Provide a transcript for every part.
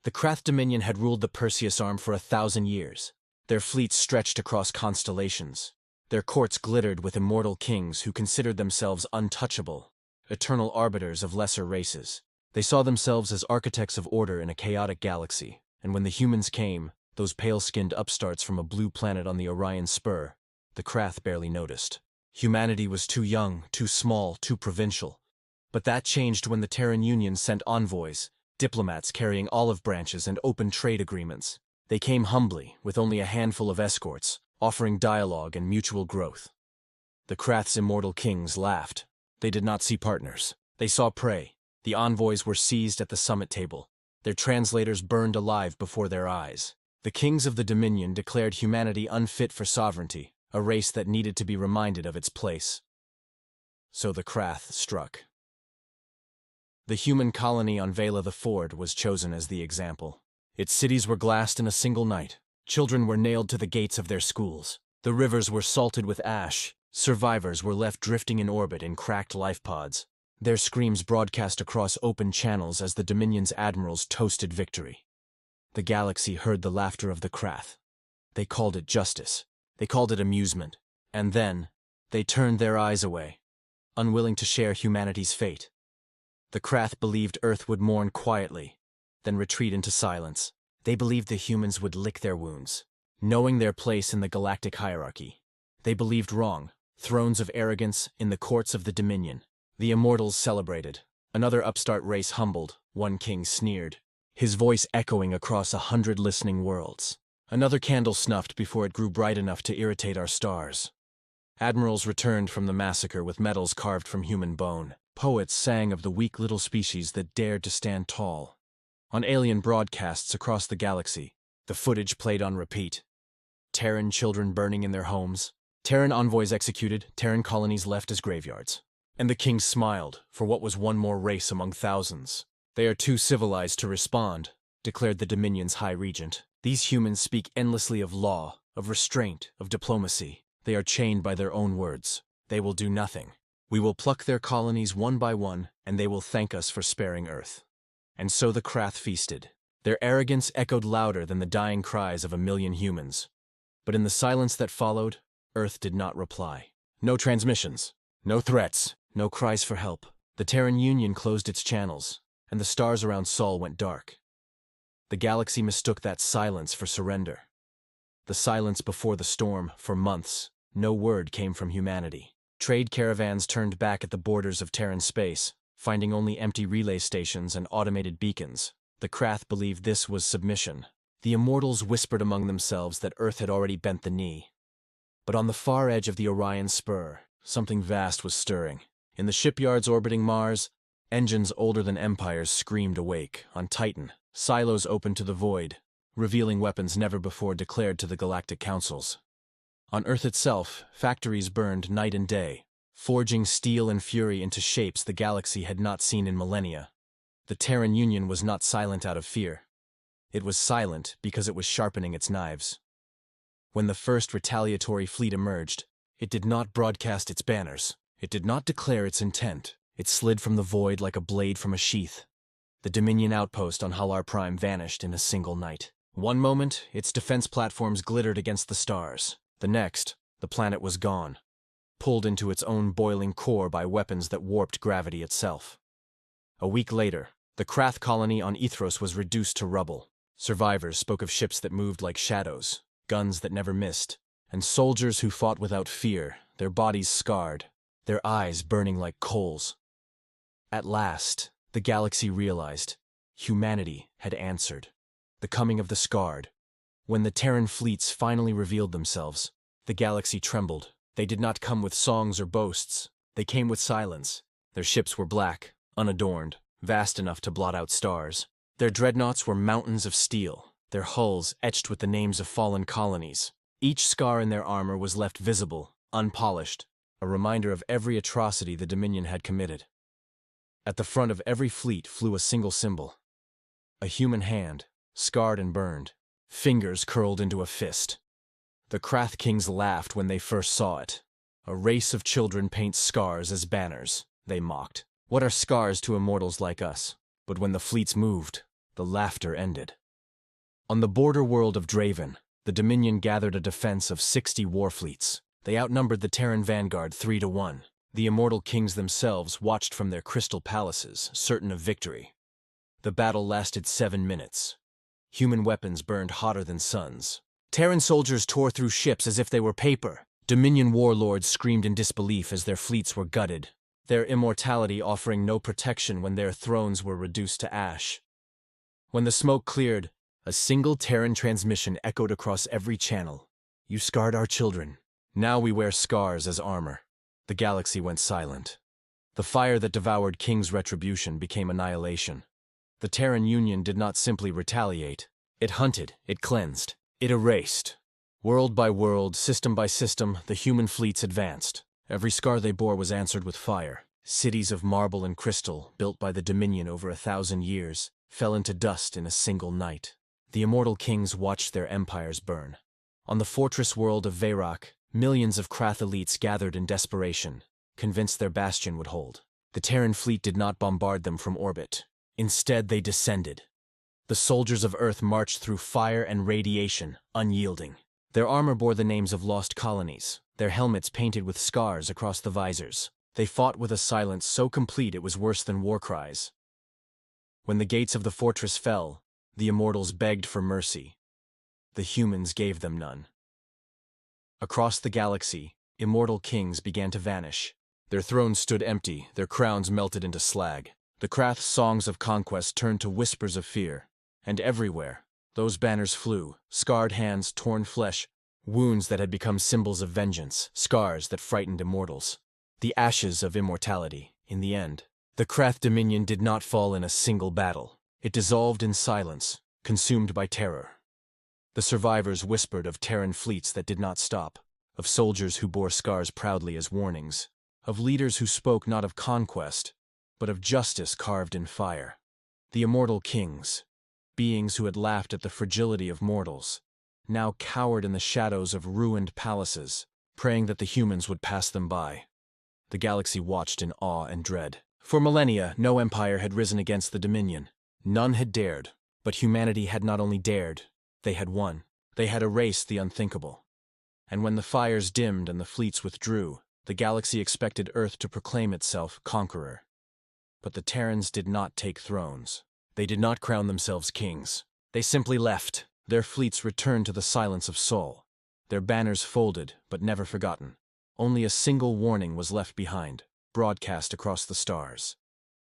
The Krath Dominion had ruled the Perseus Arm for 1,000 years. Their fleets stretched across constellations. Their courts glittered with immortal kings who considered themselves untouchable, eternal arbiters of lesser races. They saw themselves as architects of order in a chaotic galaxy, and when the humans came, those pale-skinned upstarts from a blue planet on the Orion Spur, the Krath barely noticed. Humanity was too young, too small, too provincial. But that changed when the Terran Union sent envoys, diplomats carrying olive branches and open trade agreements. They came humbly, with only a handful of escorts, offering dialogue and mutual growth. The Krath's immortal kings laughed. They did not see partners. They saw prey. The envoys were seized at the summit table. Their translators burned alive before their eyes. The kings of the Dominion declared humanity unfit for sovereignty, a race that needed to be reminded of its place. So the Krath struck. The human colony on Vela the Ford was chosen as the example. Its cities were glassed in a single night. Children were nailed to the gates of their schools. The rivers were salted with ash. Survivors were left drifting in orbit in cracked life pods. Their screams broadcast across open channels as the Dominion's admirals toasted victory. The galaxy heard the laughter of the Krath. They called it justice. They called it amusement. And then, they turned their eyes away, unwilling to share humanity's fate. The Krath believed Earth would mourn quietly, then retreat into silence. They believed the humans would lick their wounds, knowing their place in the galactic hierarchy. They believed wrong. Thrones of arrogance in the courts of the Dominion. The Immortals celebrated. Another upstart race humbled. One king sneered, his voice echoing across 100 listening worlds. Another candle snuffed before it grew bright enough to irritate our stars. Admirals returned from the massacre with medals carved from human bone. Poets sang of the weak little species that dared to stand tall. On alien broadcasts across the galaxy, the footage played on repeat. Terran children burning in their homes. Terran envoys executed, Terran colonies left as graveyards. And the king smiled for what was one more race among thousands. They are too civilized to respond, declared the Dominion's High Regent. These humans speak endlessly of law, of restraint, of diplomacy. They are chained by their own words. They will do nothing. We will pluck their colonies one by one, and they will thank us for sparing Earth. And so the Krath feasted. Their arrogance echoed louder than the dying cries of 1,000,000 humans. But in the silence that followed, Earth did not reply. No transmissions, no threats, no cries for help. The Terran Union closed its channels, and the stars around Sol went dark. The galaxy mistook that silence for surrender. The silence before the storm, for months, no word came from humanity. Trade caravans turned back at the borders of Terran space, finding only empty relay stations and automated beacons. The Krath believed this was submission. The Immortals whispered among themselves that Earth had already bent the knee. But on the far edge of the Orion Spur, something vast was stirring. In the shipyards orbiting Mars, engines older than empires screamed awake. On Titan, silos opened to the void, revealing weapons never before declared to the galactic councils. On Earth itself, factories burned night and day, forging steel and fury into shapes the galaxy had not seen in millennia. The Terran Union was not silent out of fear. It was silent because it was sharpening its knives. When the first retaliatory fleet emerged, it did not broadcast its banners. It did not declare its intent. It slid from the void like a blade from a sheath. The Dominion outpost on Halar Prime vanished in a single night. One moment, its defense platforms glittered against the stars. The next, the planet was gone, pulled into its own boiling core by weapons that warped gravity itself. A week later, the Krath colony on Ethros was reduced to rubble. Survivors spoke of ships that moved like shadows, guns that never missed, and soldiers who fought without fear, their bodies scarred, their eyes burning like coals. At last, the galaxy realized humanity had answered. The coming of the scarred. When the Terran fleets finally revealed themselves, the galaxy trembled. They did not come with songs or boasts. They came with silence. Their ships were black, unadorned, vast enough to blot out stars. Their dreadnoughts were mountains of steel, their hulls etched with the names of fallen colonies. Each scar in their armor was left visible, unpolished, a reminder of every atrocity the Dominion had committed. At the front of every fleet flew a single symbol. A human hand, scarred and burned, fingers curled into a fist. The Krath kings laughed when they first saw it. A race of children paints scars as banners, they mocked. What are scars to immortals like us? But when the fleets moved, The laughter ended. On the border world of Draven, the Dominion gathered a defense of 60 war fleets. They outnumbered the Terran vanguard 3-1. The Immortal Kings themselves watched from their crystal palaces, certain of victory. The battle lasted 7 minutes. Human weapons burned hotter than suns. Terran soldiers tore through ships as if they were paper. Dominion warlords screamed in disbelief as their fleets were gutted, their immortality offering no protection when their thrones were reduced to ash. When the smoke cleared, a single Terran transmission echoed across every channel. "You scarred our children. Now we wear scars as armor." The galaxy went silent. The fire that devoured King's retribution became annihilation. The Terran Union did not simply retaliate. It hunted, it cleansed, it erased. World by world, system by system, the human fleets advanced. Every scar they bore was answered with fire. Cities of marble and crystal, built by the Dominion over 1,000 years, fell into dust in a single night. The Immortal Kings watched their empires burn. On the fortress world of Veyrak, millions of Krath elites gathered in desperation, convinced their bastion would hold. The Terran fleet did not bombard them from orbit. Instead, they descended. The soldiers of Earth marched through fire and radiation, unyielding. Their armor bore the names of lost colonies, their helmets painted with scars across the visors. They fought with a silence so complete it was worse than war cries. When the gates of the fortress fell, the Immortals begged for mercy. The humans gave them none. Across the galaxy, Immortal Kings began to vanish. Their thrones stood empty, their crowns melted into slag. The Krath's songs of conquest turned to whispers of fear. And everywhere, those banners flew, scarred hands, torn flesh, wounds that had become symbols of vengeance, scars that frightened immortals. The ashes of immortality, in the end. The Krath Dominion did not fall in a single battle. It dissolved in silence, consumed by terror. The survivors whispered of Terran fleets that did not stop, of soldiers who bore scars proudly as warnings, of leaders who spoke not of conquest, but of justice carved in fire. The Immortal Kings, beings who had laughed at the fragility of mortals, now cowered in the shadows of ruined palaces, praying that the humans would pass them by. The galaxy watched in awe and dread. For millennia, no empire had risen against the Dominion. None had dared, but humanity had not only dared, they had won. They had erased the unthinkable. And when the fires dimmed and the fleets withdrew, the galaxy expected Earth to proclaim itself conqueror. But the Terrans did not take thrones. They did not crown themselves kings. They simply left. Their fleets returned to the silence of Sol. Their banners folded, but never forgotten. Only a single warning was left behind, broadcast across the stars.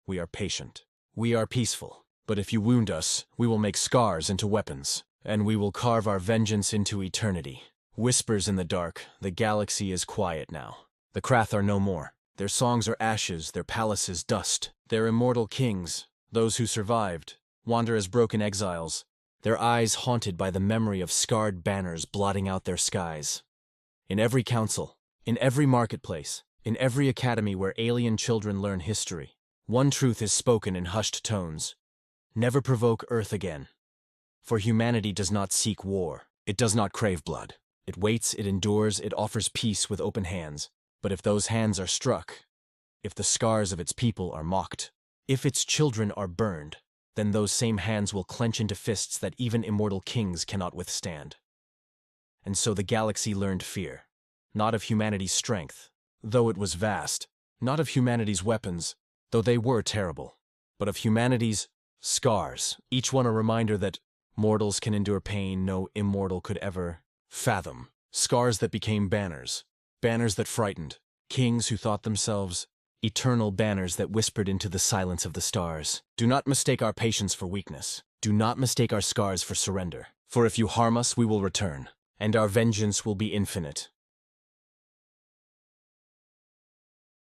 "We are patient. We are peaceful. But if you wound us, we will make scars into weapons, and we will carve our vengeance into eternity." Whispers in the dark, the galaxy is quiet now. The Krath are no more. Their songs are ashes, their palaces dust. Their immortal kings, those who survived, wander as broken exiles, their eyes haunted by the memory of scarred banners blotting out their skies. In every council, in every marketplace, in every academy where alien children learn history, one truth is spoken in hushed tones. Never provoke Earth again. For humanity does not seek war. It does not crave blood. It waits, it endures, it offers peace with open hands. But if those hands are struck, if the scars of its people are mocked, if its children are burned, then those same hands will clench into fists that even immortal kings cannot withstand. And so the galaxy learned fear, not of humanity's strength, though it was vast, not of humanity's weapons, though they were terrible, but of humanity's scars, each one a reminder that mortals can endure pain no immortal could ever fathom. Scars that became banners, banners that frightened, kings who thought themselves eternal, banners that whispered into the silence of the stars. Do not mistake our patience for weakness. Do not mistake our scars for surrender. For if you harm us, we will return, and our vengeance will be infinite.